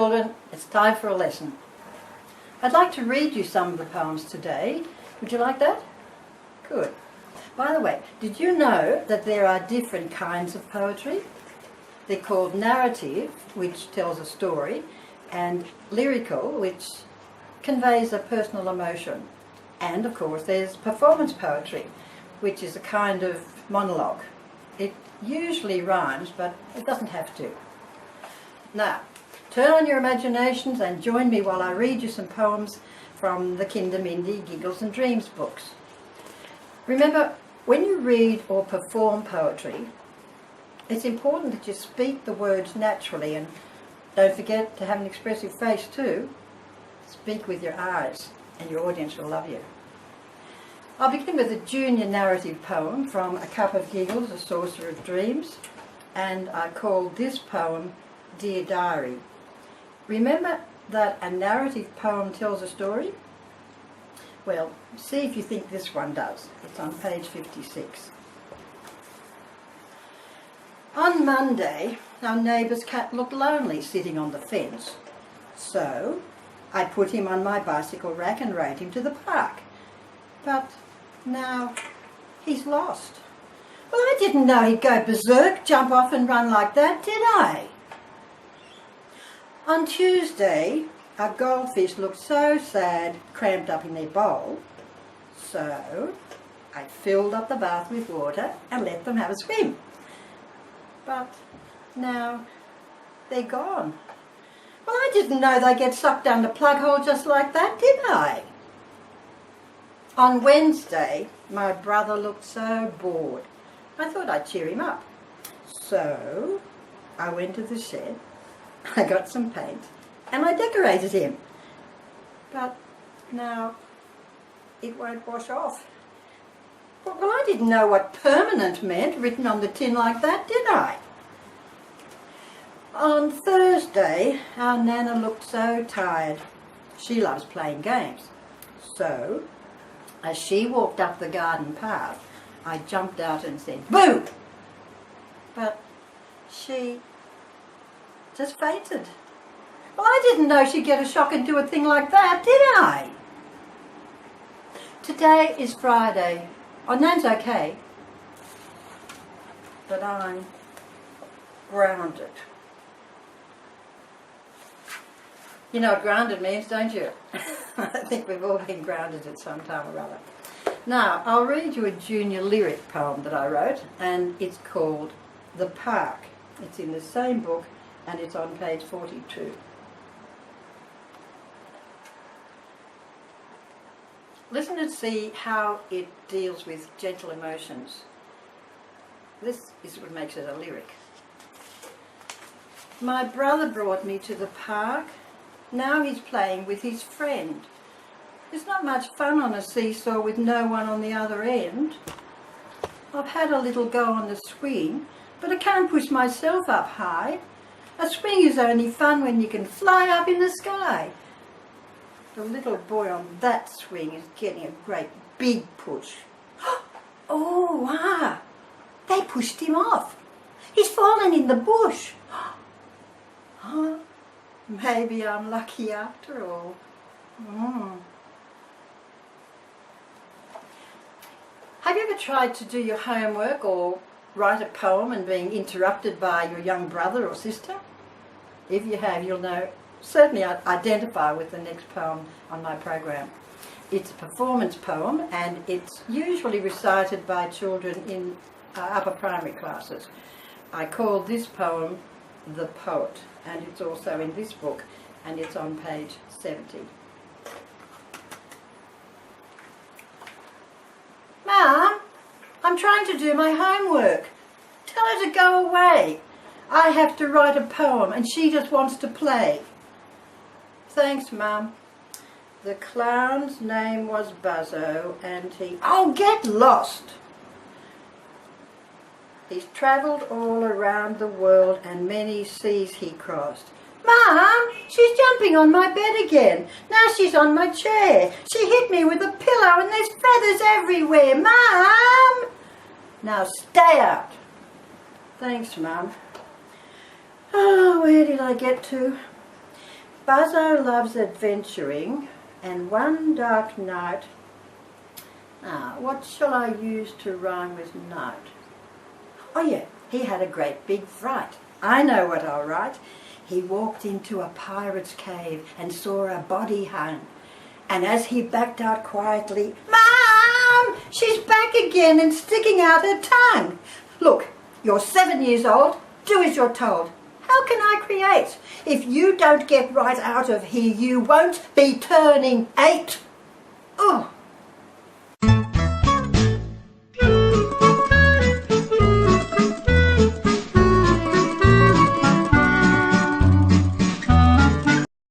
children, it's time for a lesson. I'd like to read you some of the poems today. Would you like that? Good. By the way, did you know that there are different kinds of poetry? They're called narrative, which tells a story, and lyrical, which conveys a personal emotion. And of course there's performance poetry, which is a kind of monologue. It usually rhymes, but it doesn't have to. Now, turn on your imaginations and join me while I read you some poems from the Kindermindy Giggles and Dreams books. Remember, when you read or perform poetry, it's important that you speak the words naturally, and don't forget to have an expressive face too. Speak with your eyes and your audience will love you. I'll begin with a junior narrative poem from A Cup of Giggles, A Saucer of Dreams, and I called this poem Dear Diary. Remember that a narrative poem tells a story? Well, see if you think this one does. It's on page 56. On Monday, our neighbour's cat looked lonely sitting on the fence. So I put him on my bicycle rack and rode him to the park. But now he's lost. Well, I didn't know he'd go berserk, jump off and run like that, did I? On Tuesday, our goldfish looked so sad, cramped up in their bowl. So I filled up the bath with water and let them have a swim. But now they're gone. Well, I didn't know they get sucked down the plug hole just like that, did I? On Wednesday, my brother looked so bored. I thought I'd cheer him up. So I went to the shed, I got some paint, and I decorated him. But now it won't wash off. Well, I didn't know what permanent meant written on the tin like that, did I? On Thursday, our Nana looked so tired. She loves playing games. So, as she walked up the garden path, I jumped out and said, "Boo!" But she just fainted. Well, I didn't know she'd get a shock and do a thing like that, did I? Today is Friday. Oh, Nan's okay. But I'm grounded. You know what grounded means, don't you? I think we've all been grounded at some time or other. Now, I'll read you a junior lyric poem that I wrote, and it's called The Park. It's in the same book, and it's on page 42. Listen and see how it deals with gentle emotions. This is what makes it a lyric. My brother brought me to the park. Now he's playing with his friend. There's not much fun on a seesaw with no one on the other end. I've had a little go on the swing, but I can't push myself up high. A swing is only fun when you can fly up in the sky. The little boy on that swing is getting a great big push. Oh, wow! They pushed him off. He's fallen in the bush. Huh? Maybe I'm lucky after all. Have you ever tried to do your homework or write a poem and being interrupted by your young brother or sister? If you have, you'll know, certainly identify with the next poem on my program. It's a performance poem and it's usually recited by children in upper primary classes. I called this poem The Poet, and it's also in this book, and it's on page 70. Mum, I'm trying to do my homework. Tell her to go away. I have to write a poem and she just wants to play. Thanks, Mum. The clown's name was Buzzo and he... Oh, get lost! He's travelled all around the world and many seas he crossed. Mum, she's jumping on my bed again. Now she's on my chair. She hit me with a pillow and there's feathers everywhere. Mum! Now stay out. Thanks, Mum. Oh, where did I get to? Buzzo loves adventuring, and one dark night... what shall I use to rhyme with night? Oh yeah, he had a great big fright. I know what I'll write. He walked into a pirate's cave and saw a body hung. And as he backed out quietly, "Mom! She's back again and sticking out her tongue. Look, you're 7 years old. Do as you're told. How can I create? If you don't get right out of here, you won't be turning 8. Oh."